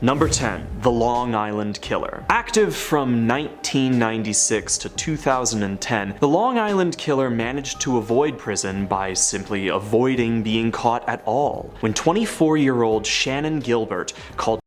Number 10. The Long Island Killer. Active from 1996 to 2010, the Long Island Killer managed to avoid prison by simply avoiding being caught at all. When 24-year-old Shannon Gilbert called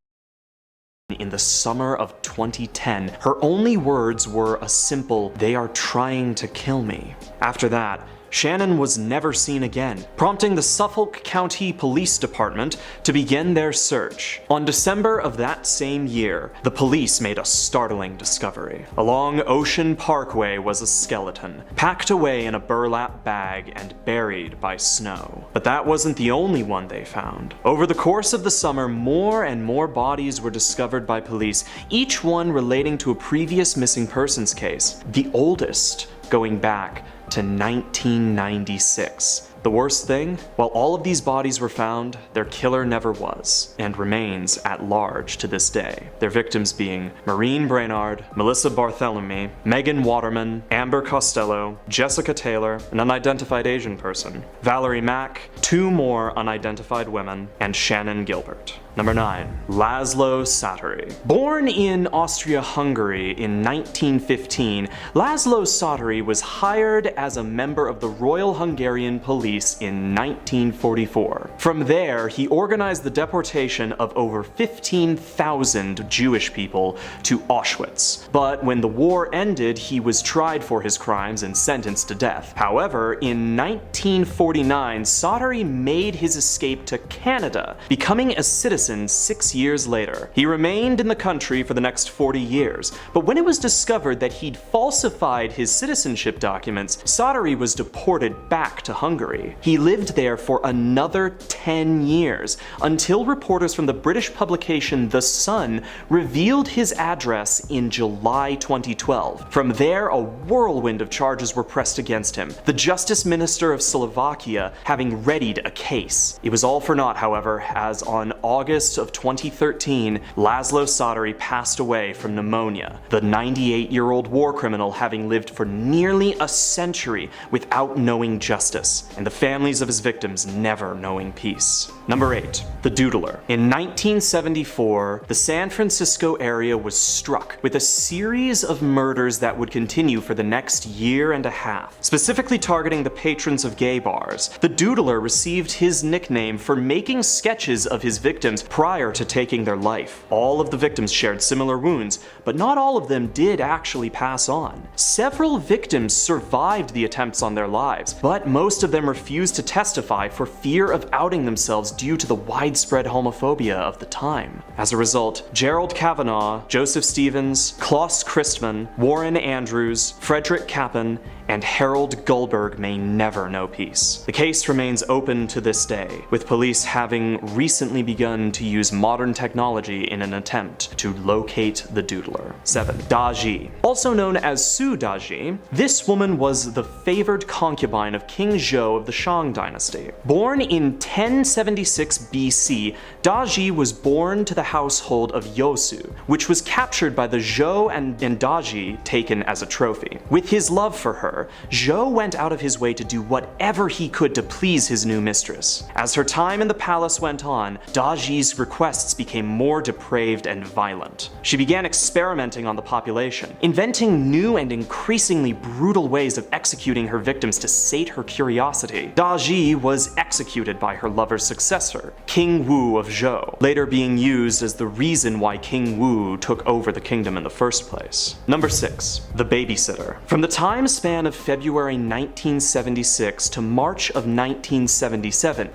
in the summer of 2010, her only words were a simple, "They are trying to kill me." After that, Shannon was never seen again, prompting the Suffolk County Police Department to begin their search. On December of that same year, the police made a startling discovery. Along Ocean Parkway was a skeleton, packed away in a burlap bag and buried by snow. But that wasn't the only one they found. Over the course of the summer, more and more bodies were discovered by police, each one relating to a previous missing persons case, the oldest going back to 1996. The worst thing? While all of these bodies were found, their killer never was, and remains at large to this day. Their victims being Maureen Brainard, Melissa Barthélemy, Megan Waterman, Amber Costello, Jessica Taylor, an unidentified Asian person, Valerie Mack, 2 more unidentified women, and Shannon Gilbert. Number 9. Laszlo Sadari. Born in Austria-Hungary in 1915, Laszlo Sadari was hired as a member of the Royal Hungarian Police in 1944. From there, he organized the deportation of over 15,000 Jewish people to Auschwitz. But when the war ended, he was tried for his crimes and sentenced to death. However, in 1949, Sadari made his escape to Canada, becoming a citizen 6 years later. He remained in the country for the next 40 years, but when it was discovered that he'd falsified his citizenship documents, Sadari was deported back to Hungary. He lived there for another 10 years, until reporters from the British publication The Sun revealed his address in July 2012. From there, a whirlwind of charges were pressed against him, the Justice Minister of Slovakia having readied a case. It was all for naught, however, as on August of 2013, Laszlo Sadari passed away from pneumonia, the 98-year-old war criminal having lived for nearly a century without knowing justice, and the families of his victims never knowing peace. Number 8. The Doodler. In 1974, the San Francisco area was struck with a series of murders that would continue for the next year and a half. Specifically targeting the patrons of gay bars, the Doodler received his nickname for making sketches of his victims prior to taking their life. All of the victims shared similar wounds, but not all of them did actually pass on. Several victims survived the attempts on their lives, but most of them refused to testify for fear of outing themselves due to the widespread homophobia of the time. As a result, Gerald Kavanaugh, Joseph Stevens, Klaus Christman, Warren Andrews, Frederick Kappen, and Harold Goldberg may never know peace. The case remains open to this day, with police having recently begun to use modern technology in an attempt to locate the Doodler. 7. Daji. Also known as Su Daji, this woman was the favored concubine of King Zhou of the Shang dynasty. Born in 1076 BC, Daji was born to the household of Yosu, which was captured by the Zhou and Daji taken as a trophy. With his love for her, Zhou went out of his way to do whatever he could to please his new mistress. As her time in the palace went on, Daji's requests became more depraved and violent. She began experimenting on the population, inventing new and increasingly brutal ways of executing her victims to sate her curiosity. Daji was executed by her lover's successor, King Wu of Zhou, later being used as the reason why King Wu took over the kingdom in the first place. Number 6. The Babysitter. From the time span of February 1976 to March of 1977,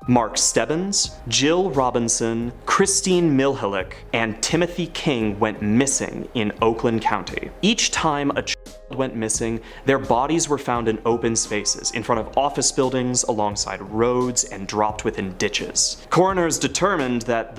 Mark Stebbins, Jill Robinson, Christine Milhalik, and Timothy King went missing in Oakland County. Each time a child went missing, their bodies were found in open spaces, in front of office buildings, alongside roads, and dropped within ditches. Coroners determined that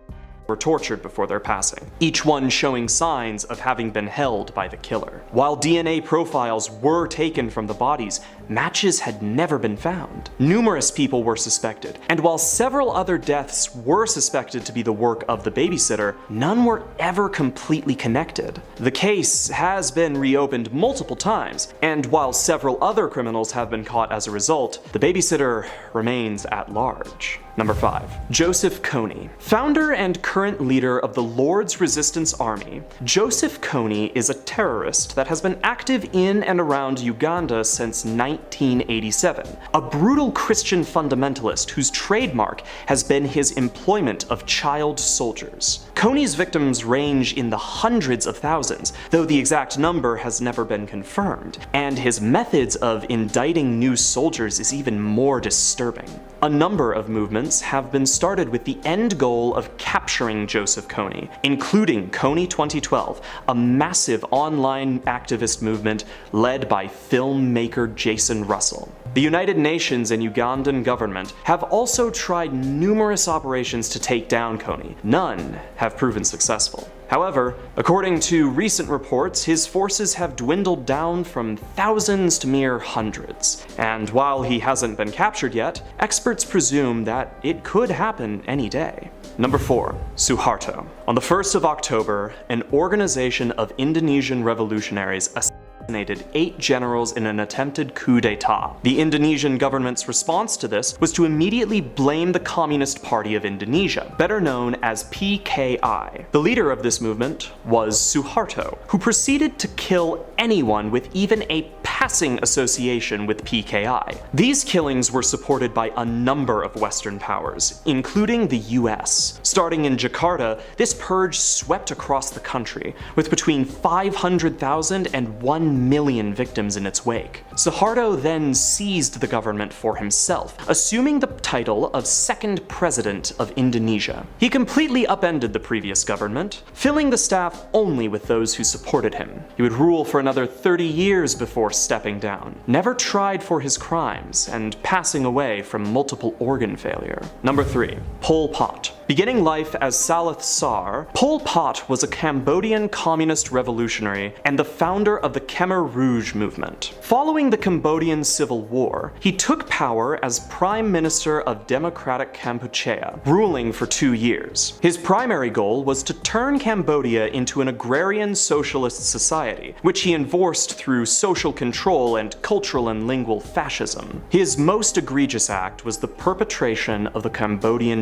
were tortured before their passing, each one showing signs of having been held by the killer. While DNA profiles were taken from the bodies, matches had never been found. Numerous people were suspected, and while several other deaths were suspected to be the work of the babysitter, none were ever completely connected. The case has been reopened multiple times, and while several other criminals have been caught as a result, the babysitter remains at large. Number 5. Joseph Kony. Founder and current leader of the Lord's Resistance Army, Joseph Kony is a terrorist that has been active in and around Uganda since 1987. A brutal Christian fundamentalist whose trademark has been his employment of child soldiers. Kony's victims range in the hundreds of thousands, though the exact number has never been confirmed, and his methods of indicting new soldiers is even more disturbing. A number of movements have been started with the end goal of capturing Joseph Kony, including Kony 2012, a massive online activist movement led by filmmaker Jason Russell. The United Nations and Ugandan government have also tried numerous operations to take down Kony. None have proven successful. However, according to recent reports, his forces have dwindled down from thousands to mere hundreds. And while he hasn't been captured yet, experts presume that it could happen any day. Number 4. Suharto. On the 1st of October, an organization of Indonesian revolutionaries assassinated 8 generals in an attempted coup d'etat. The Indonesian government's response to this was to immediately blame the Communist Party of Indonesia, better known as PKI. The leader of this movement was Suharto, who proceeded to kill anyone with even a passing association with PKI. These killings were supported by a number of Western powers, including the US. Starting in Jakarta, this purge swept across the country, with between 500,000 and 1 million victims in its wake. Suharto then seized the government for himself, assuming the title of second president of Indonesia. He completely upended the previous government, filling the staff only with those who supported him. He would rule for another 30 years before stepping down, never tried for his crimes, and passing away from multiple organ failure. Number 3. Pol Pot. Beginning life as Salith Sar, Pol Pot was a Cambodian communist revolutionary and the founder of the Khmer Rouge movement. Following the Cambodian Civil War, he took power as Prime Minister of Democratic Kampuchea, ruling for 2 years. His primary goal was to turn Cambodia into an agrarian socialist society, which he enforced through social control and cultural and lingual fascism. His most egregious act was the perpetration of the Cambodian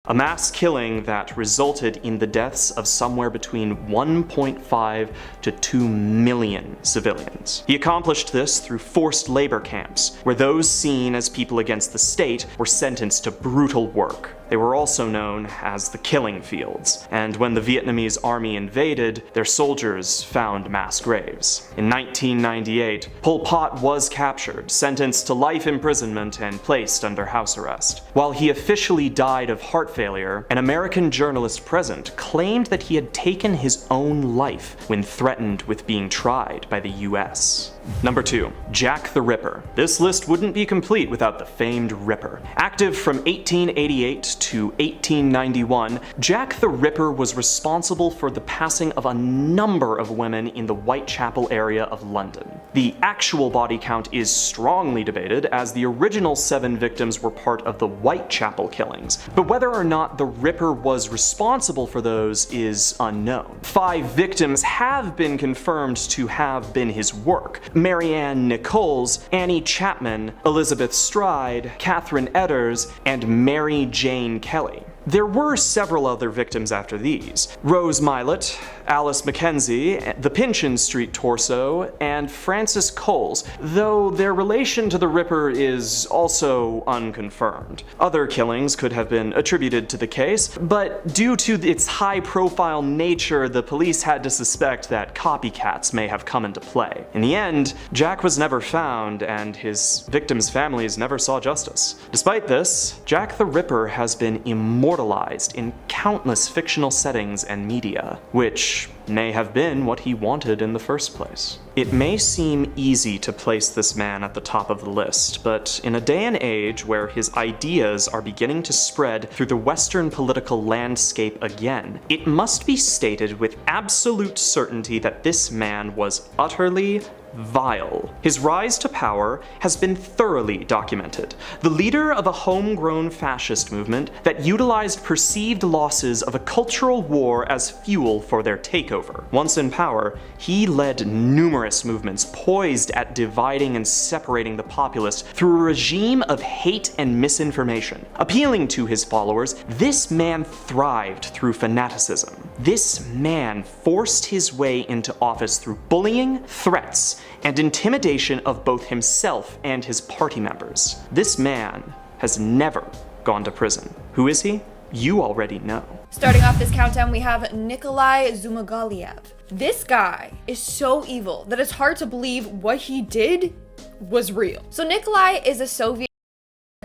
a mass killing that resulted in the deaths of somewhere between 1.5 to 2 million civilians. He accomplished this through forced labor camps, where those seen as people against the state were sentenced to brutal work. They were also known as the killing fields, and when the Vietnamese army invaded, their soldiers found mass graves. In 1998, Pol Pot was captured, sentenced to life imprisonment, and placed under house arrest. While he officially died of heart failure, an American journalist present claimed that he had taken his own life when threatened with being tried by the US. Number 2. Jack the Ripper. This list wouldn't be complete without the famed Ripper. Active from 1888 to 1891, Jack the Ripper was responsible for the passing of a number of women in the Whitechapel area of London. The actual body count is strongly debated, as the original 7 victims were part of the Whitechapel killings, but whether or not the Ripper was responsible for those is unknown. 5 victims have been confirmed to have been his work: Marianne Nichols, Annie Chapman, Elizabeth Stride, Catherine Edders, and Mary Jane Kelly. There were several other victims after these: Rose Milett, Alice Mackenzie, the Pinchin Street Torso, and Frances Coles, though their relation to the Ripper is also unconfirmed. Other killings could have been attributed to the case, but due to its high-profile nature, the police had to suspect that copycats may have come into play. In the end, Jack was never found, and his victims' families never saw justice. Despite this, Jack the Ripper has been immortalized in countless fictional settings and media, which may have been what he wanted in the first place. It may seem easy to place this man at the top of the list, but in a day and age where his ideas are beginning to spread through the Western political landscape again, it must be stated with absolute certainty that this man was utterly vile His rise to power has been thoroughly documented. The leader of a homegrown fascist movement that utilized perceived losses of a cultural war as fuel for their takeover. Once in power, he led numerous movements poised at dividing and separating the populace through a regime of hate and misinformation. Appealing to his followers, this man thrived through fanaticism. This man forced his way into office through bullying, threats, and intimidation of both himself and his party members. This man has never gone to prison. Who is he? You already know. Starting off this countdown, we have Nikolai Zhumagaliev. This guy is so evil that it's hard to believe what he did was real. So Nikolai is a Soviet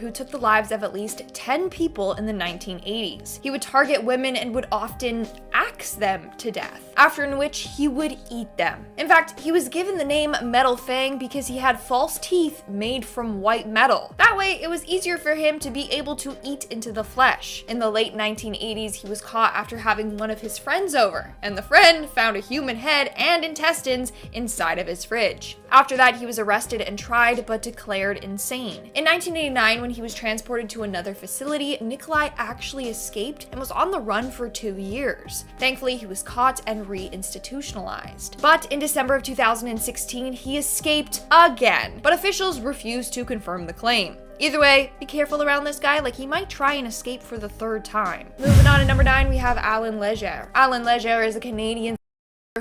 who took the lives of at least 10 people in the 1980s. He would target women and would often axe them to death, after which he would eat them. In fact, he was given the name Metal Fang because he had false teeth made from white metal. That way, it was easier for him to be able to eat into the flesh. In the late 1980s, he was caught after having one of his friends over, and the friend found a human head and intestines inside of his fridge. After that, he was arrested and tried, but declared insane. In 1989, when he was transported to another facility, Nikolai actually escaped and was on the run for 2 years. Thankfully, he was caught and re-institutionalized. But in December of 2016, he escaped again, but officials refused to confirm the claim. Either way, be careful around this guy, like he might try and escape for the 3rd time. Moving on to number 9, we have Alan Legere. Alan Legere is a Canadian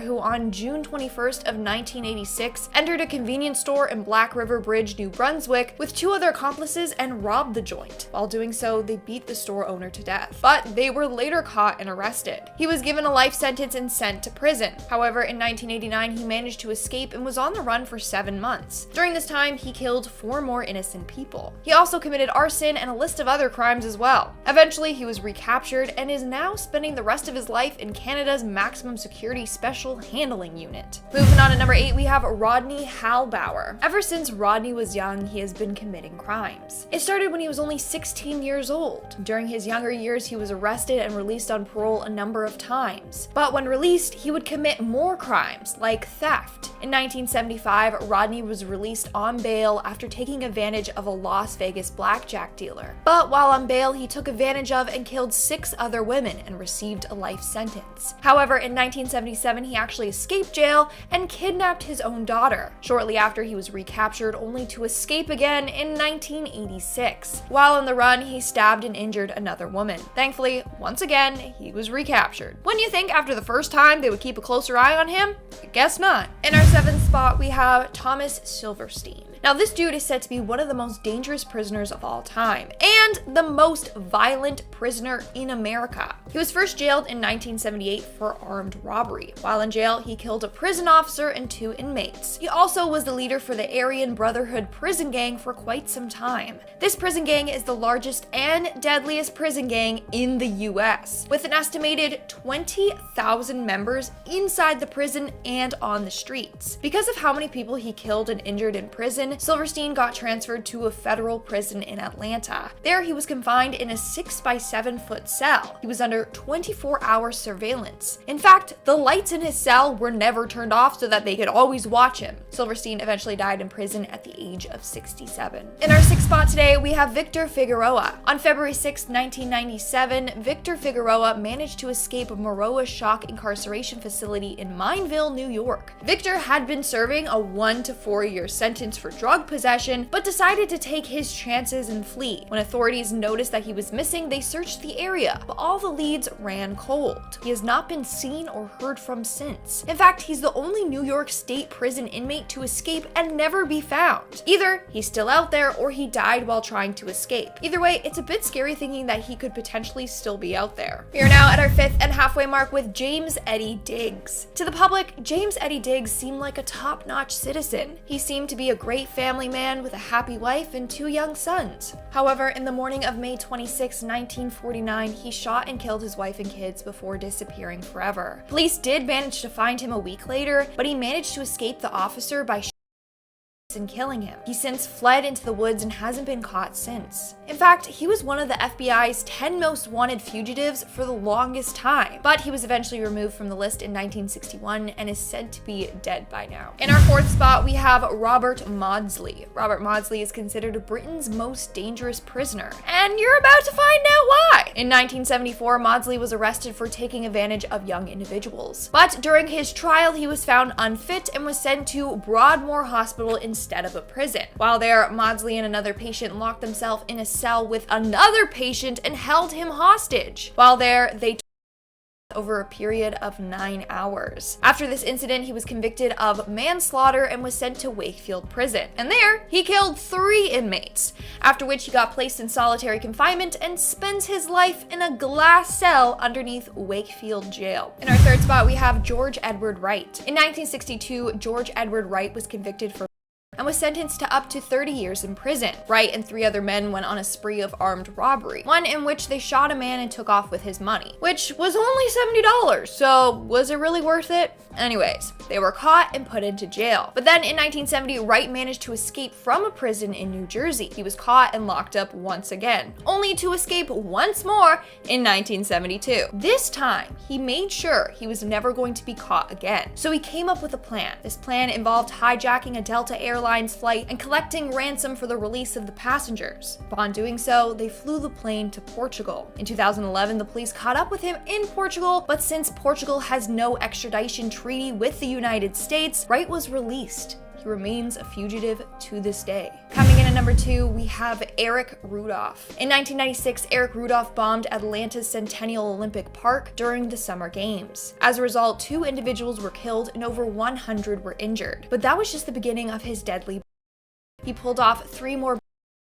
who on June 21st of 1986 entered a convenience store in Black River Bridge, New Brunswick with 2 other accomplices and robbed the joint. While doing so, they beat the store owner to death, but they were later caught and arrested. He was given a life sentence and sent to prison. However, in 1989, he managed to escape and was on the run for 7 months. During this time, he killed 4 more innocent people. He also committed arson and a list of other crimes as well. Eventually, he was recaptured and is now spending the rest of his life in Canada's maximum security special handling unit. Moving on to number 8, we have Rodney Halbauer. Ever since Rodney was young, he has been committing crimes. It started when he was only 16 years old. During his younger years, he was arrested and released on parole a number of times. But when released, he would commit more crimes, like theft. In 1975, Rodney was released on bail after taking advantage of a Las Vegas blackjack dealer. But while on bail, he took advantage of and killed 6 other women and received a life sentence. However, in 1977, he actually escaped jail and kidnapped his own daughter. Shortly after, he was recaptured only to escape again in 1986. While on the run, he stabbed and injured another woman. Thankfully, once again, he was recaptured. Wouldn't you think after the first time they would keep a closer eye on him? I guess not. In our 7th spot, we have Thomas Silverstein. Now, this dude is said to be one of the most dangerous prisoners of all time, and the most violent prisoner in America. He was first jailed in 1978 for armed robbery. While in jail, he killed a prison officer and 2 inmates. He also was the leader for the Aryan Brotherhood prison gang for quite some time. This prison gang is the largest and deadliest prison gang in the US, with an estimated 20,000 members inside the prison and on the streets. Because of how many people he killed and injured in prison, Silverstein got transferred to a federal prison in Atlanta. There, he was confined in a 6-by-7-foot cell. He was under 24-hour surveillance. In fact, the lights in his cell were never turned off so that they could always watch him. Silverstein eventually died in prison at the age of 67. In our 6th spot today, we have Victor Figueroa. On February 6, 1997, Victor Figueroa managed to escape Maroa Shock Incarceration Facility in Mineville, New York. Victor had been serving a 1 to 4 year sentence for drug possession, but decided to take his chances and flee. When authorities noticed that he was missing, they searched the area, but all the leads ran cold. He has not been seen or heard from since. In fact, he's the only New York State prison inmate to escape and never be found. Either he's still out there or he died while trying to escape. Either way, it's a bit scary thinking that he could potentially still be out there. We are now at our 5th and halfway mark with James Eddie Diggs. To the public, James Eddie Diggs seemed like a top-notch citizen. He seemed to be a great family man with a happy wife and 2 young sons. However, in the morning of May 26, 1949, he shot and killed his wife and kids before disappearing forever. Police did manage to find him a week later, but he managed to escape the officer by and killing him. He since fled into the woods and hasn't been caught since. In fact, he was one of the FBI's 10 most wanted fugitives for the longest time, but he was eventually removed from the list in 1961 and is said to be dead by now. In our fourth spot, we have Robert Maudsley. Robert Maudsley is considered Britain's most dangerous prisoner, and you're about to find out why. In 1974, Maudsley was arrested for taking advantage of young individuals, but during his trial, he was found unfit and was sent to Broadmoor Hospital instead of a prison. While there, Maudsley and another patient locked themselves in a cell with another patient and held him hostage. While there, they over a period of 9 hours. After this incident, he was convicted of manslaughter and was sent to Wakefield Prison. And there, he killed 3 inmates, after which he got placed in solitary confinement and spends his life in a glass cell underneath Wakefield Jail. In our third spot, we have George Edward Wright. In 1962, George Edward Wright was convicted for and was sentenced to up to 30 years in prison. Wright and 3 other men went on a spree of armed robbery, one in which they shot a man and took off with his money, which was only $70, so was it really worth it? Anyways, they were caught and put into jail. But then in 1970, Wright managed to escape from a prison in New Jersey. He was caught and locked up once again, only to escape once more in 1972. This time, he made sure he was never going to be caught again. So he came up with a plan. This plan involved hijacking a Delta Airlines flight and collecting ransom for the release of the passengers. Upon doing so, they flew the plane to Portugal. In 2011, the police caught up with him in Portugal, but since Portugal has no extradition treaty with the United States, Wright was released. He remains a fugitive to this day. Coming in at number 2, we have Eric Rudolph. In 1996, Eric Rudolph bombed Atlanta's Centennial Olympic Park during the Summer Games. As a result, 2 individuals were killed and over 100 were injured. But that was just the beginning of his deadly. He pulled off 3 more,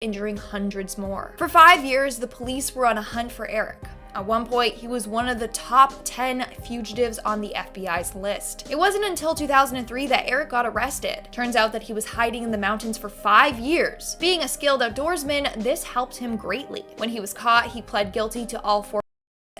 injuring hundreds more. For 5 years, the police were on a hunt for Eric. At one point, he was one of the top 10 fugitives on the FBI's list. It wasn't until 2003 that Eric got arrested. Turns out that he was hiding in the mountains for 5 years. Being a skilled outdoorsman, this helped him greatly. When he was caught, he pled guilty to all 4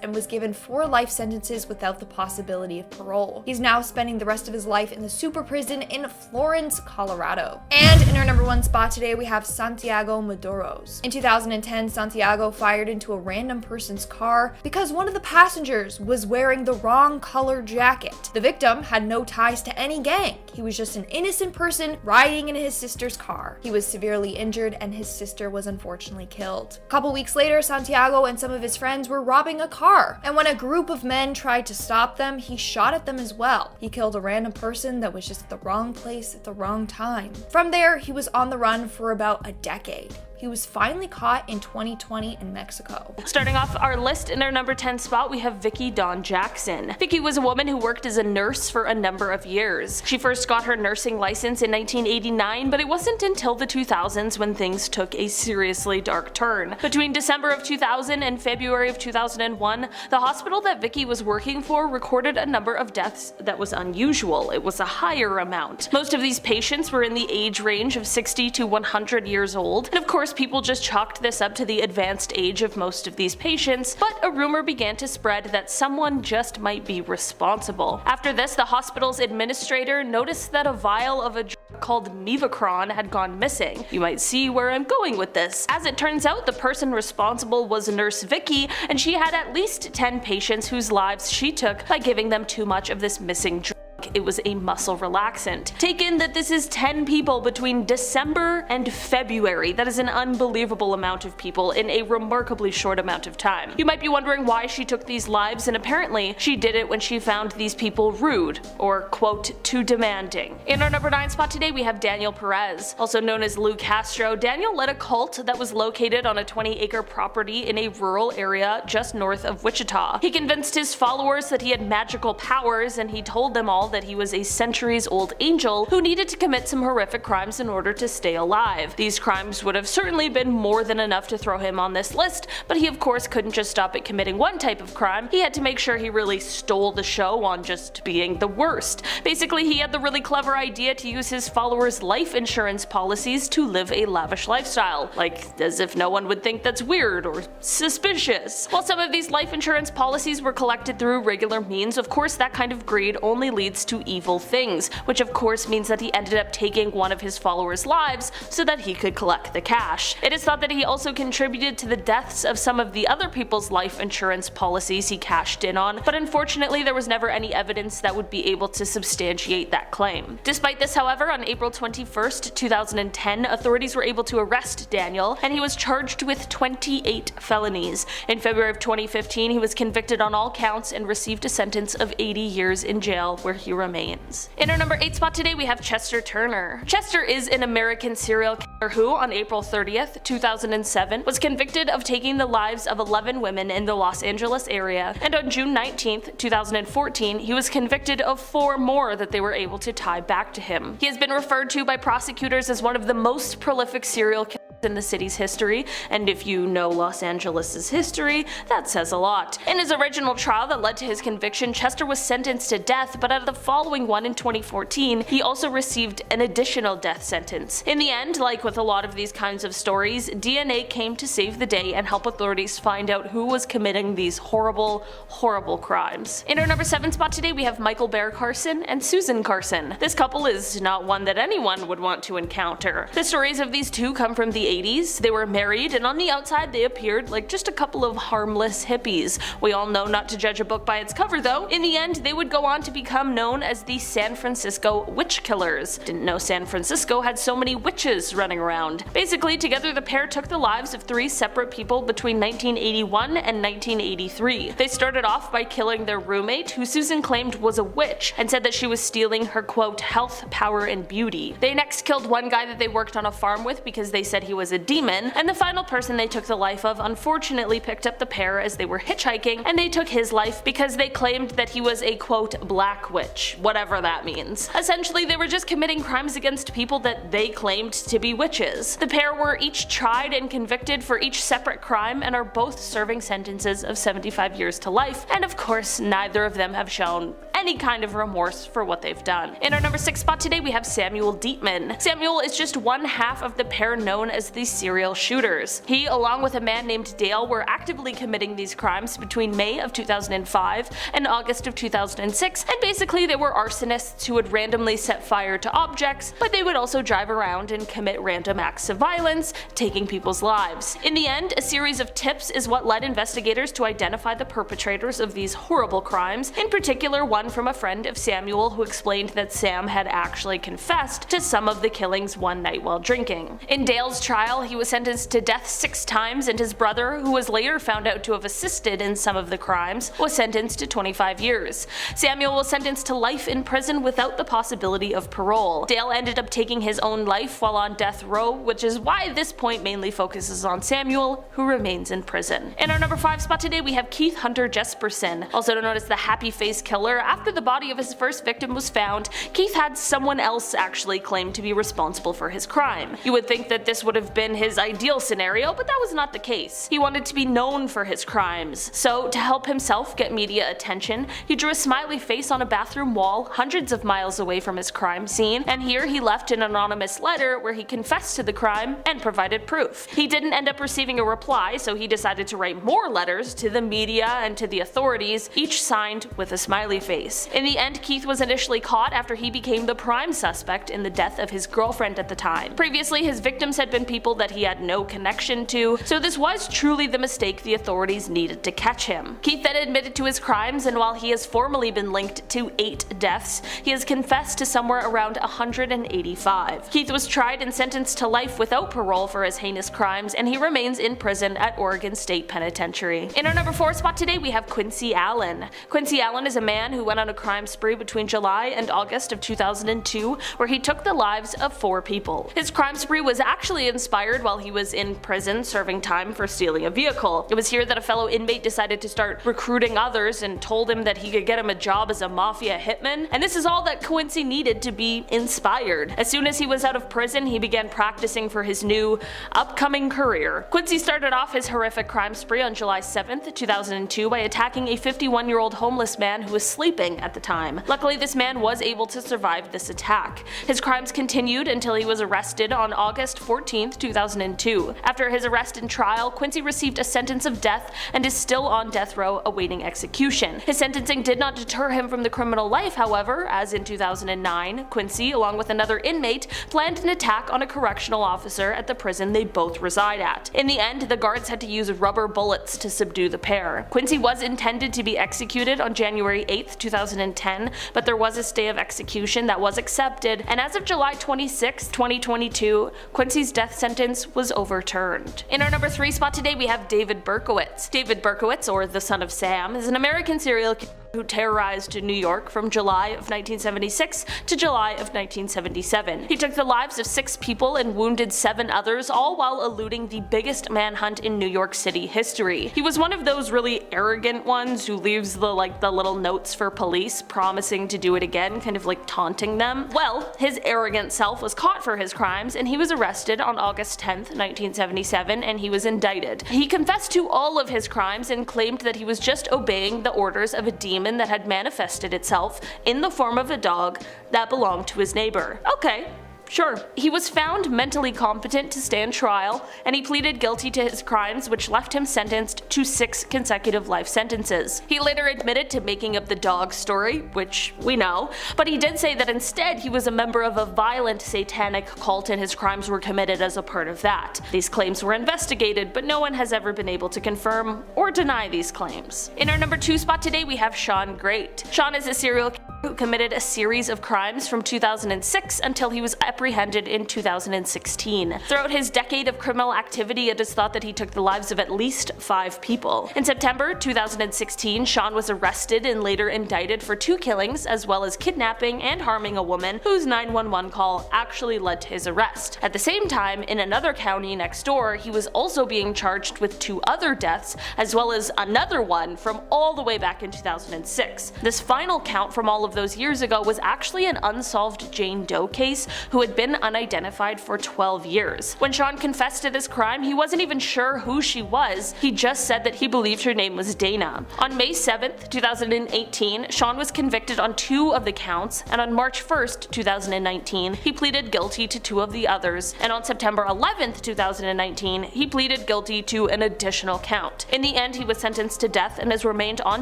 and was given 4 life sentences without the possibility of parole. He's now spending the rest of his life in the super prison in Florence, Colorado. And in our number 1 spot today, we have Santiago Maduros. In 2010, Santiago fired into a random person's car because one of the passengers was wearing the wrong color jacket. The victim had no ties to any gang. He was just an innocent person riding in his sister's car. He was severely injured and his sister was unfortunately killed. A couple weeks later, Santiago and some of his friends were robbing a car. And when a group of men tried to stop them, he shot at them as well. He killed a random person that was just at the wrong place at the wrong time. From there, he was on the run for about a decade. He was finally caught in 2020 in Mexico. Starting off our list in our number 10 spot, we have Vicky Don Jackson. Vicky was a woman who worked as a nurse for a number of years. She first got her nursing license in 1989, but it wasn't until the 2000s when things took a seriously dark turn. Between December of 2000 and February of 2001, the hospital that Vicky was working for recorded a number of deaths that was unusual. It was a higher amount. Most of these patients were in the age range of 60 to 100 years old, and of course people just chalked this up to the advanced age of most of these patients, but a rumor began to spread that someone just might be responsible. After this, the hospital's administrator noticed that a vial of a drug called Mivacron had gone missing. You might see where I'm going with this. As it turns out, the person responsible was Nurse Vicky, and she had at least 10 patients whose lives she took by giving them too much of this missing drug. It was a muscle relaxant. Take in that this is 10 people between December and February. That is an unbelievable amount of people in a remarkably short amount of time. You might be wondering why she took these lives, and apparently she did it when she found these people rude, or quote, too demanding. In our number 9 spot today, we have Daniel Perez. Also known as Lou Castro, Daniel led a cult that was located on a 20-acre property in a rural area just north of Wichita. He convinced his followers that he had magical powers, and he told them all that he was a centuries-old angel who needed to commit some horrific crimes in order to stay alive. These crimes would have certainly been more than enough to throw him on this list, but he of course couldn't just stop at committing one type of crime. He had to make sure he really stole the show on just being the worst. Basically, he had the really clever idea to use his followers' life insurance policies to live a lavish lifestyle, like as if no one would think that's weird or suspicious. While some of these life insurance policies were collected through regular means, of course that kind of greed only leads to evil things, which of course means that he ended up taking one of his followers' lives so that he could collect the cash. It is thought that he also contributed to the deaths of some of the other people's life insurance policies he cashed in on, but unfortunately there was never any evidence that would be able to substantiate that claim. Despite this, however, on April 21st, 2010, authorities were able to arrest Daniel, and he was charged with 28 felonies. In February of 2015, he was convicted on all counts and received a sentence of 80 years in jail, where he remains. In our number 8 spot today, we have Chester Turner. Chester is an American serial killer who, on April 30th, 2007, was convicted of taking the lives of 11 women in the Los Angeles area, and on June 19th, 2014, he was convicted of 4 more that they were able to tie back to him. He has been referred to by prosecutors as one of the most prolific serial killers in the city's history, and if you know Los Angeles' history, that says a lot. In his original trial that led to his conviction, Chester was sentenced to death, but at the following one in 2014, he also received an additional death sentence. In the end, like with a lot of these kinds of stories, DNA came to save the day and help authorities find out who was committing these horrible, horrible crimes. In our number 7 spot today, we have Michael Bear Carson and Susan Carson. This couple is not one that anyone would want to encounter. The stories of these two come from the 80s. They were married, and on the outside they appeared like just a couple of harmless hippies. We all know not to judge a book by its cover though. In the end, they would go on to become known as the San Francisco Witch Killers. Didn't know San Francisco had so many witches running around. Basically, together the pair took the lives of 3 separate people between 1981 and 1983. They started off by killing their roommate, who Susan claimed was a witch, and said that she was stealing her quote health, power, and beauty. They next killed one guy that they worked on a farm with because they said he was a demon, and the final person they took the life of unfortunately picked up the pair as they were hitchhiking, and they took his life because they claimed that he was a quote black witch, whatever that means. Essentially, they were just committing crimes against people that they claimed to be witches. The pair were each tried and convicted for each separate crime and are both serving sentences of 75 years to life, and of course neither of them have shown any kind of remorse for what they've done. In our number 6 spot today, we have Samuel Dietman. Samuel is just one half of the pair known as the serial shooters. He, along with a man named Dale, were actively committing these crimes between May of 2005 and August of 2006, and basically they were arsonists who would randomly set fire to objects, but they would also drive around and commit random acts of violence, taking people's lives. In the end, a series of tips is what led investigators to identify the perpetrators of these horrible crimes, in particular one from a friend of Samuel who explained that Sam had actually confessed to some of the killings one night while drinking. In Dale's trial, he was sentenced to death 6 times, and his brother, who was later found out to have assisted in some of the crimes, was sentenced to 25 years. Samuel was sentenced to life in prison without the possibility of parole. Dale ended up taking his own life while on death row, which is why this point mainly focuses on Samuel, who remains in prison. In our number 5 spot today, we have Keith Hunter Jesperson, also known as the Happy Face Killer. After the body of his first victim was found, Keith had someone else actually claim to be responsible for his crime. You would think that this would have been his ideal scenario, but that was not the case. He wanted to be known for his crimes. So, to help himself get media attention, he drew a smiley face on a bathroom wall hundreds of miles away from his crime scene, and here he left an anonymous letter where he confessed to the crime and provided proof. He didn't end up receiving a reply, so he decided to write more letters to the media and to the authorities, each signed with a smiley face. In the end, Keith was initially caught after he became the prime suspect in the death of his girlfriend at the time. Previously, his victims had been people that he had no connection to, so this was truly the mistake the authorities needed to catch him. Keith then admitted to his crimes, and while he has formally been linked to 8 deaths, he has confessed to somewhere around 185. Keith was tried and sentenced to life without parole for his heinous crimes, and he remains in prison at Oregon State Penitentiary. In our number 4 spot today, we have Quincy Allen. Quincy Allen is a man who went on a crime spree between July and August of 2002, where he took the lives of 4 people. His crime spree was actually inspired while he was in prison serving time for stealing a vehicle. It was here that a fellow inmate decided to start recruiting others and told him that he could get him a job as a mafia hitman, and this is all that Quincy needed to be inspired. As soon as he was out of prison, he began practicing for his new, upcoming career. Quincy started off his horrific crime spree on July 7th, 2002 by attacking a 51-year-old homeless man who was sleeping at the time. Luckily, this man was able to survive this attack. His crimes continued until he was arrested on August 14th, 14, 2002. After his arrest and trial, Quincy received a sentence of death and is still on death row awaiting execution. His sentencing did not deter him from the criminal life, however, as in 2009, Quincy, along with another inmate, planned an attack on a correctional officer at the prison they both reside at. In the end, the guards had to use rubber bullets to subdue the pair. Quincy was intended to be executed on January 8, 2010, but there was a stay of execution that was accepted, and as of July 26, 2022, Quincy's death sentence was overturned. In our number 3 spot today, we have David Berkowitz. David Berkowitz, or the Son of Sam, is an American serial killer who terrorized New York from July of 1976 to July of 1977. He took the lives of 6 people and wounded 7 others, all while eluding the biggest manhunt in New York City history. He was one of those really arrogant ones who leaves the little notes for police promising to do it again, kind of like taunting them. Well, his arrogant self was caught for his crimes and he was arrested on August 10th, 1977, and he was indicted. He confessed to all of his crimes and claimed that he was just obeying the orders of a demon that had manifested itself in the form of a dog that belonged to his neighbor. Okay. Sure. He was found mentally competent to stand trial, and he pleaded guilty to his crimes, which left him sentenced to 6 consecutive life sentences. He later admitted to making up the dog story, which we know, but he did say that instead he was a member of a violent satanic cult and his crimes were committed as a part of that. These claims were investigated, but no one has ever been able to confirm or deny these claims. In our number 2 spot today, we have Sean Great. Sean is a serial killer who committed a series of crimes from 2006 until he was apprehended in 2016. Throughout his decade of criminal activity, it is thought that he took the lives of at least 5 people. In September 2016, Sean was arrested and later indicted for 2 killings, as well as kidnapping and harming a woman whose 911 call actually led to his arrest. At the same time, in another county next door, he was also being charged with 2 other deaths, as well as another one from all the way back in 2006. This final count from all of those years ago was actually an unsolved Jane Doe case who had been unidentified for 12 years. When Sean confessed to this crime, he wasn't even sure who she was, he just said that he believed her name was Dana. On May 7th, 2018, Sean was convicted on 2 of the counts, and on March 1st, 2019, he pleaded guilty to 2 of the others, and on September 11th, 2019, he pleaded guilty to an additional count. In the end, he was sentenced to death and has remained on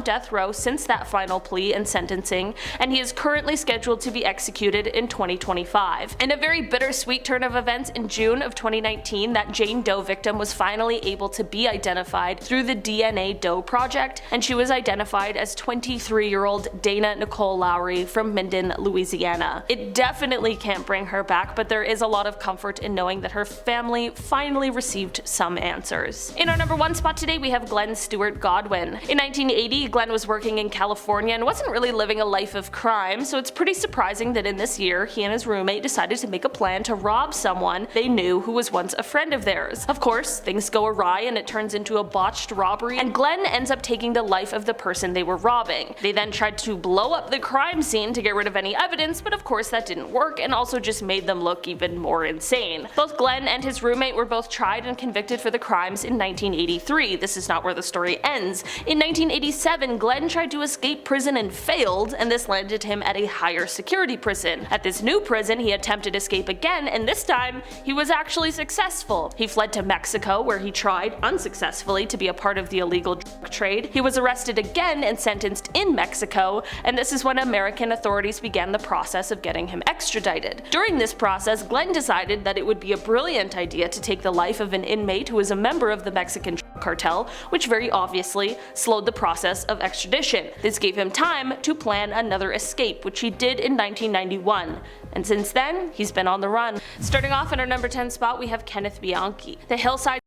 death row since that final plea and sentencing, and he is currently scheduled to be executed in 2025. In a very bittersweet turn of events, in June of 2019, that Jane Doe victim was finally able to be identified through the DNA Doe Project, and she was identified as 23-year-old Dana Nicole Lowry from Minden, Louisiana. It definitely can't bring her back, but there is a lot of comfort in knowing that her family finally received some answers. In our number 1 spot today, we have Glenn Stewart Godwin. In 1980, Glenn was working in California and wasn't really living a life of crime, so it's pretty surprising that in this year, he and his roommate decided to make a plan to rob someone they knew who was once a friend of theirs. Of course, things go awry and it turns into a botched robbery, and Glenn ends up taking the life of the person they were robbing. They then tried to blow up the crime scene to get rid of any evidence, but of course that didn't work and also just made them look even more insane. Both Glenn and his roommate were both tried and convicted for the crimes in 1983. This is not where the story ends. In 1987, Glenn tried to escape prison and failed, and this landed him at a higher security prison. At this new prison, he attempted escape again, and this time, he was actually successful. He fled to Mexico, where he tried, unsuccessfully, to be a part of the illegal drug trade. He was arrested again and sentenced in Mexico, and this is when American authorities began the process of getting him extradited. During this process, Glenn decided that it would be a brilliant idea to take the life of an inmate who was a member of the Mexican drug cartel, which very obviously slowed the process of extradition. This gave him time to plan another escape, which he did in 1991. And since then, he's been on the run. Starting off in our number 10 spot, we have Kenneth Bianchi. The hillside,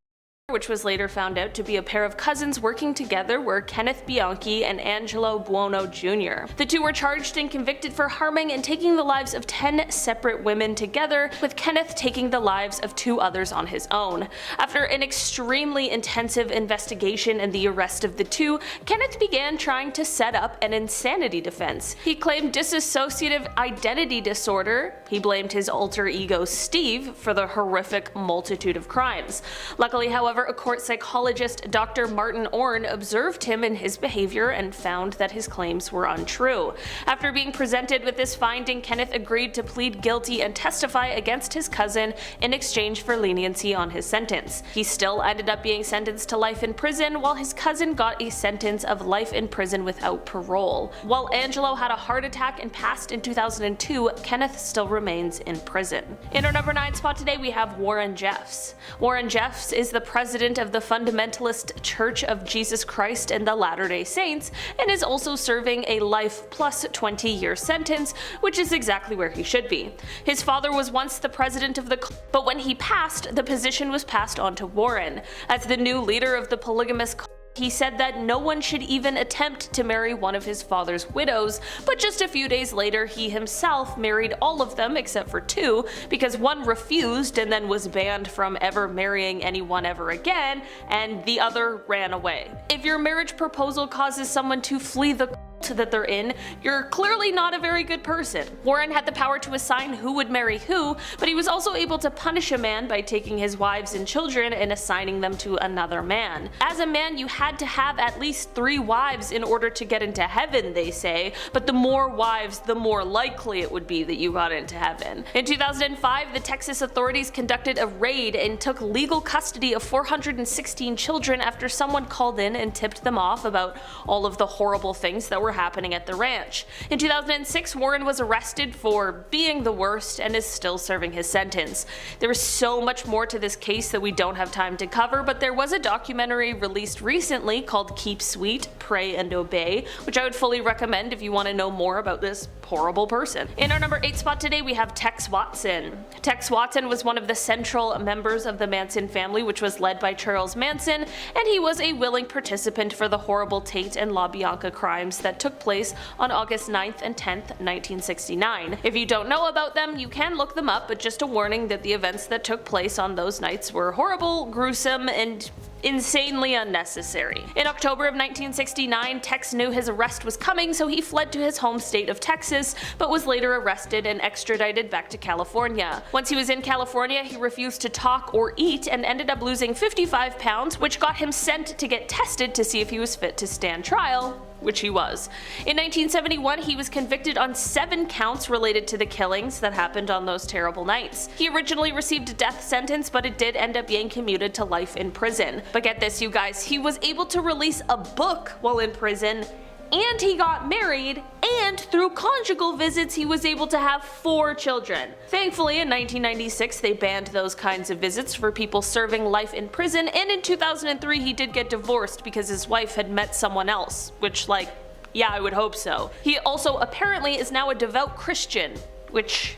which was later found out to be a pair of cousins working together, were Kenneth Bianchi and Angelo Buono Jr. The 2 were charged and convicted for harming and taking the lives of 10 separate women together, with Kenneth taking the lives of 2 others on his own. After an extremely intensive investigation and the arrest of the 2, Kenneth began trying to set up an insanity defense. He claimed dissociative identity disorder. He blamed his alter ego Steve for the horrific multitude of crimes. Luckily, however, However, a court psychologist, Dr. Martin Orne, observed him and his behavior and found that his claims were untrue. After being presented with this finding, Kenneth agreed to plead guilty and testify against his cousin in exchange for leniency on his sentence. He still ended up being sentenced to life in prison, while his cousin got a sentence of life in prison without parole. While Angelo had a heart attack and passed in 2002, Kenneth still remains in prison. In our number 9 spot today, we have Warren Jeffs. Warren Jeffs is the president of the Fundamentalist Church of Jesus Christ and the Latter-day Saints, and is also serving a life plus 20-year sentence, which is exactly where he should be. His father was once the president of the cult, but when he passed, the position was passed on to Warren. As the new leader of the polygamous cult, he said that no one should even attempt to marry one of his father's widows, but just a few days later he himself married all of them except for 2, because one refused and then was banned from ever marrying anyone ever again, and the other ran away. If your marriage proposal causes someone to flee the cult that they're in, you're clearly not a very good person. Warren had the power to assign who would marry who, but he was also able to punish a man by taking his wives and children and assigning them to another man. As a man, you had to have at least 3 wives in order to get into heaven, they say, but the more wives, the more likely it would be that you got into heaven. In 2005, the Texas authorities conducted a raid and took legal custody of 416 children after someone called in and tipped them off about all of the horrible things that were happening at the ranch. In 2006, Warren was arrested for being the worst and is still serving his sentence. There is so much more to this case that we don't have time to cover, but there was a documentary released recently called Keep Sweet, Pray and Obey, which I would fully recommend if you want to know more about this horrible person. In our number 8 spot today, we have Tex Watson. Tex Watson was one of the central members of the Manson family, which was led by Charles Manson, and he was a willing participant for the horrible Tate and LaBianca crimes that took place on August 9th and 10th, 1969. If you don't know about them, you can look them up, but just a warning that the events that took place on those nights were horrible, gruesome, and insanely unnecessary. In October of 1969, Tex knew his arrest was coming, so he fled to his home state of Texas, but was later arrested and extradited back to California. Once he was in California, he refused to talk or eat and ended up losing 55 pounds, which got him sent to get tested to see if he was fit to stand trial, which he was. In 1971, he was convicted on 7 counts related to the killings that happened on those terrible nights. He originally received a death sentence, but it did end up being commuted to life in prison. But get this, you guys, he was able to release a book while in prison, and he got married, and through conjugal visits he was able to have 4 children. Thankfully, in 1996 they banned those kinds of visits for people serving life in prison, and in 2003 he did get divorced because his wife had met someone else, which, like, yeah, I would hope so. He also apparently is now a devout Christian, which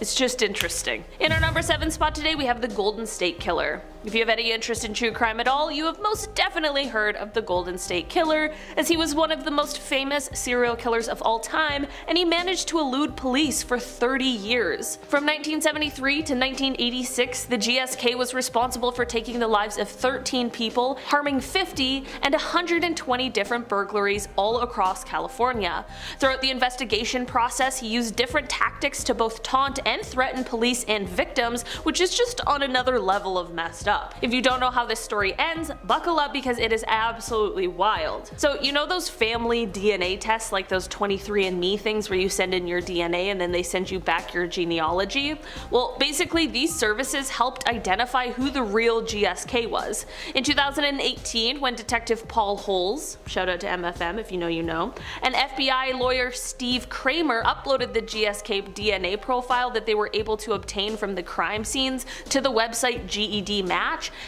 is just interesting. In our number 7 spot today, we have the Golden State Killer. If you have any interest in true crime at all, you have most definitely heard of the Golden State Killer, as he was one of the most famous serial killers of all time, and he managed to elude police for 30 years. From 1973 to 1986, the GSK was responsible for taking the lives of 13 people, harming 50, and 120 different burglaries all across California. Throughout the investigation process, he used different tactics to both taunt and threaten police and victims, which is just on another level of messed up. If you don't know how this story ends, buckle up because it is absolutely wild. So you know those family DNA tests, like those 23andMe things where you send in your DNA and then they send you back your genealogy? Well, basically these services helped identify who the real GSK was. In 2018, when Detective Paul Holes, shout out to MFM if you know you know, and FBI lawyer Steve Kramer uploaded the GSK DNA profile that they were able to obtain from the crime scenes to the website GED Match,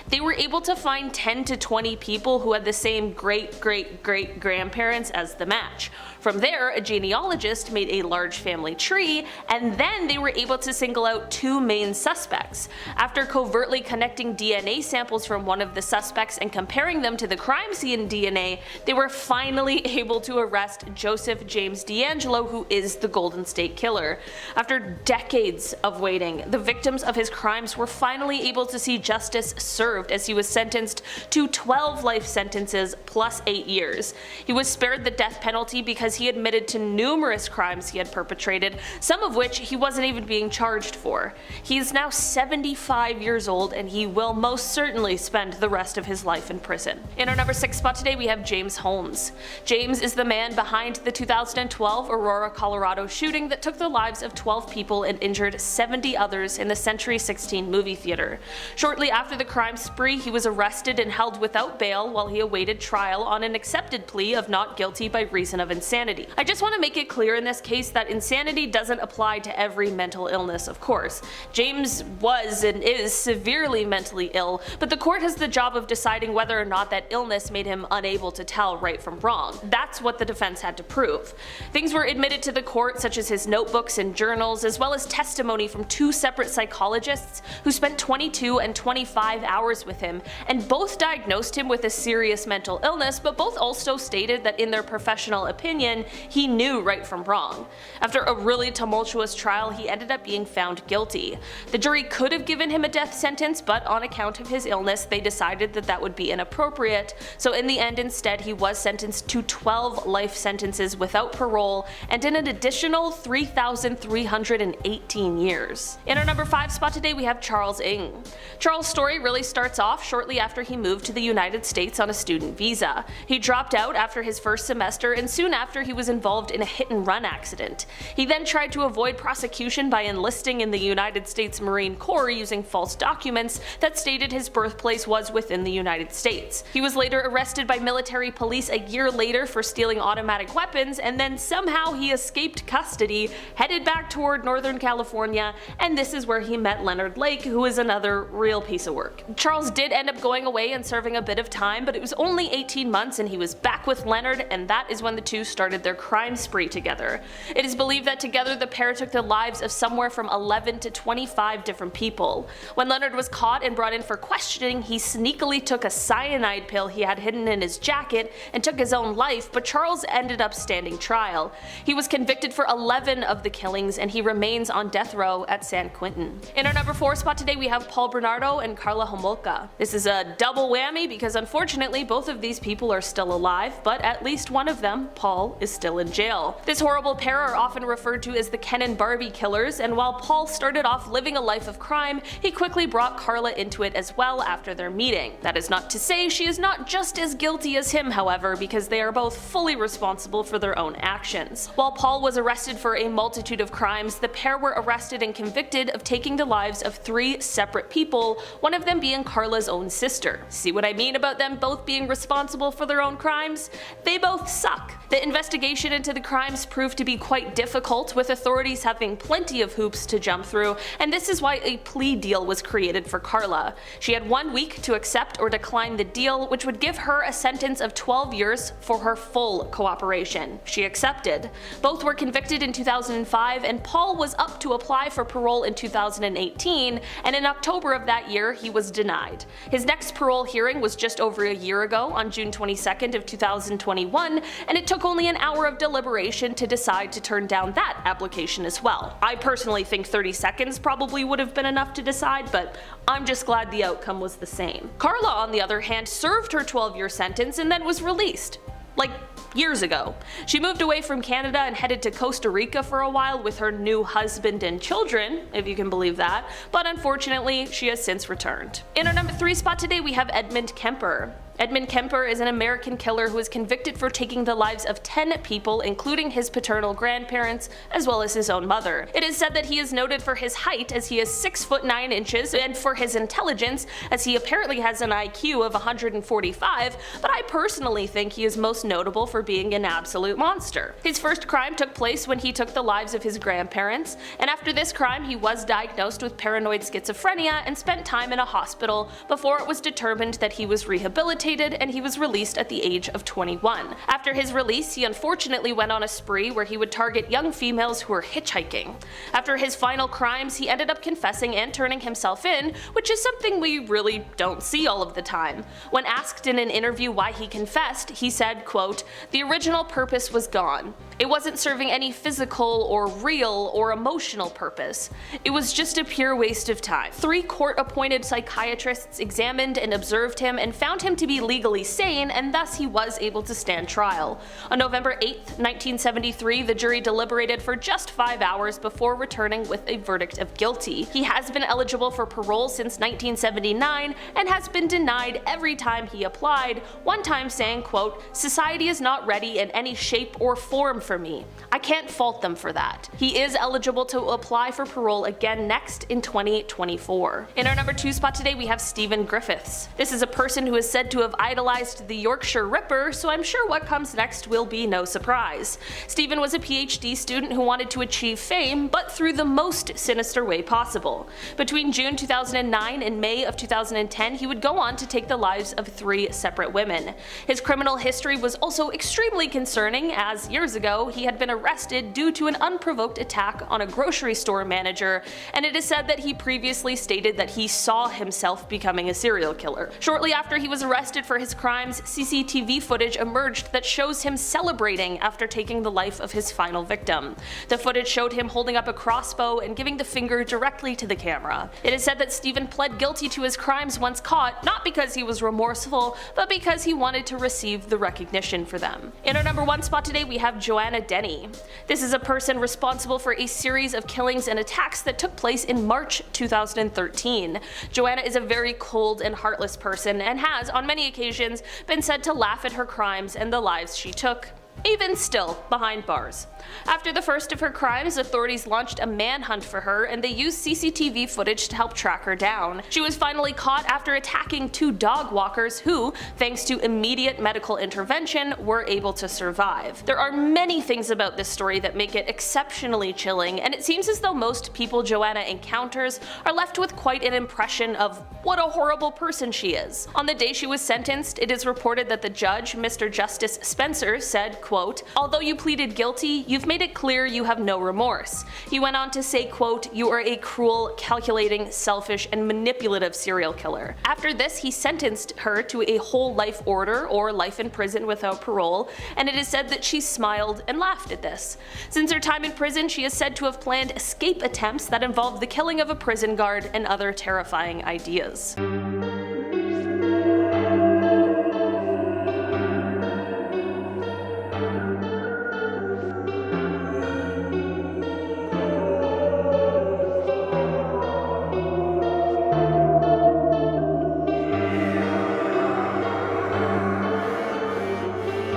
they were able to find 10 to 20 people who had the same great-great-great-grandparents as the match. From there, a genealogist made a large family tree, and then they were able to single out 2 main suspects. After covertly connecting DNA samples from one of the suspects and comparing them to the crime scene DNA, they were finally able to arrest Joseph James D'Angelo, who is the Golden State Killer. After decades of waiting, the victims of his crimes were finally able to see justice justice served, as he was sentenced to 12 life sentences plus 8 years. He was spared the death penalty because he admitted to numerous crimes he had perpetrated, some of which he wasn't even being charged for. He is now 75 years old, and he will most certainly spend the rest of his life in prison. In our number 6 spot today, we have James Holmes. James is the man behind the 2012 Aurora, Colorado shooting that took the lives of 12 people and injured 70 others in the Century 16 movie theater. Shortly after the crime spree, he was arrested and held without bail while he awaited trial on an accepted plea of not guilty by reason of insanity. I just want to make it clear in this case that insanity doesn't apply to every mental illness, of course. James was and is severely mentally ill, but the court has the job of deciding whether or not that illness made him unable to tell right from wrong. That's what the defense had to prove. Things were admitted to the court, such as his notebooks and journals, as well as testimony from 2 separate psychologists who spent 22 and 25 hours with him, and both diagnosed him with a serious mental illness, but both also stated that in their professional opinion, he knew right from wrong. After a really tumultuous trial, he ended up being found guilty. The jury could have given him a death sentence, but on account of his illness, they decided that that would be inappropriate, so in the end instead he was sentenced to 12 life sentences without parole and in an additional 3,318 years. In our number 5 spot today, we have Charles Ng. Charles' story really starts off shortly after he moved to the United States on a student visa. He dropped out after his first semester, and soon after he was involved in a hit-and-run accident. He then tried to avoid prosecution by enlisting in the United States Marine Corps using false documents that stated his birthplace was within the United States. He was later arrested by military police a year later for stealing automatic weapons, and then somehow he escaped custody, headed back toward Northern California, and this is where he met Leonard Lake, who is another real piece of work. Charles did end up going away and serving a bit of time, but it was only 18 months and he was back with Leonard, and that is when the two started their crime spree together. It is believed that together the pair took the lives of somewhere from 11 to 25 different people. When Leonard was caught and brought in for questioning, he sneakily took a cyanide pill he had hidden in his jacket and took his own life, but Charles ended up standing trial. He was convicted for 11 of the killings, and he remains on death row at San Quentin. In our number 4 spot today, we have Paul Bernardo and Karla Homolka. This is a double whammy because unfortunately both of these people are still alive, but at least one of them, Paul, is still in jail. This horrible pair are often referred to as the Ken and Barbie killers, and while Paul started off living a life of crime, he quickly brought Karla into it as well after their meeting. That is not to say she is not just as guilty as him, however, because they are both fully responsible for their own actions. While Paul was arrested for a multitude of crimes, the pair were arrested and convicted of taking the lives of 3 separate people, one of them being Karla's own sister. See what I mean about them both being responsible for their own crimes? They both suck. The investigation into the crimes proved to be quite difficult, with authorities having plenty of hoops to jump through, and this is why a plea deal was created for Karla. She had 1 week to accept or decline the deal, which would give her a sentence of 12 years for her full cooperation. She accepted. Both were convicted in 2005, and Paul was up to apply for parole in 2018, and in October of that year he was denied. His next parole hearing was just over a year ago, on June 22nd of 2021, and it took only an hour of deliberation to decide to turn down that application as well. I personally think 30 seconds probably would have been enough to decide, but I'm just glad the outcome was the same. Karla, on the other hand, served her 12-year sentence and then was released. Like, years ago. She moved away from Canada and headed to Costa Rica for a while with her new husband and children, if you can believe that, but unfortunately she has since returned. In our number 3 spot today, we have Edmund Kemper. Edmund Kemper is an American killer who was convicted for taking the lives of 10 people, including his paternal grandparents, as well as his own mother. It is said that he is noted for his height, as he is 6 foot 9 inches, and for his intelligence, as he apparently has an IQ of 145, but I personally think he is most notable for being an absolute monster. His first crime took place when he took the lives of his grandparents, and after this crime he was diagnosed with paranoid schizophrenia and spent time in a hospital before it was determined that he was rehabilitated and he was released at the age of 21. After his release, he unfortunately went on a spree where he would target young females who were hitchhiking. After his final crimes, he ended up confessing and turning himself in, which is something we really don't see all of the time. When asked in an interview why he confessed, he said, quote, "The original purpose was gone. It wasn't serving any physical or real or emotional purpose. It was just a pure waste of time. 3 court-appointed psychiatrists examined and observed him and found him to be legally sane, and thus he was able to stand trial. On November 8, 1973, the jury deliberated for just 5 hours before returning with a verdict of guilty. He has been eligible for parole since 1979 and has been denied every time he applied, one time saying, quote, "Society is not ready in any shape or form for me. I can't fault them for that." He is eligible to apply for parole again next in 2024. In our number 2 spot today, we have Stephen Griffiths. This is a person who is said to have idolized the Yorkshire Ripper, so I'm sure what comes next will be no surprise. Stephen was a PhD student who wanted to achieve fame, but through the most sinister way possible. Between June 2009 and May of 2010, he would go on to take the lives of 3 separate women. His criminal history was also extremely concerning, as years ago he had been arrested due to an unprovoked attack on a grocery store manager, and it is said that he previously stated that he saw himself becoming a serial killer. Shortly after he was arrested for his crimes, CCTV footage emerged that shows him celebrating after taking the life of his final victim. The footage showed him holding up a crossbow and giving the finger directly to the camera. It is said that Stephen pled guilty to his crimes once caught, not because he was remorseful, but because he wanted to receive the recognition for them. In our number 1 spot today, we have Joanna Denny. This is a person responsible for a series of killings and attacks that took place in March 2013. Joanna is a very cold and heartless person and has, on many occasions, been said to laugh at her crimes and the lives she took, even still behind bars. After the first of her crimes, authorities launched a manhunt for her, and they used CCTV footage to help track her down. She was finally caught after attacking 2 dog walkers who, thanks to immediate medical intervention, were able to survive. There are many things about this story that make it exceptionally chilling, and it seems as though most people Joanna encounters are left with quite an impression of what a horrible person she is. On the day she was sentenced, it is reported that the judge, Mr. Justice Spencer, said, quote, "Although you pleaded guilty, you've made it clear you have no remorse." He went on to say, quote, "You are a cruel, calculating, selfish, and manipulative serial killer." After this, he sentenced her to a whole life order, or life in prison without parole, and it is said that she smiled and laughed at this. Since her time in prison, she is said to have planned escape attempts that involved the killing of a prison guard and other terrifying ideas.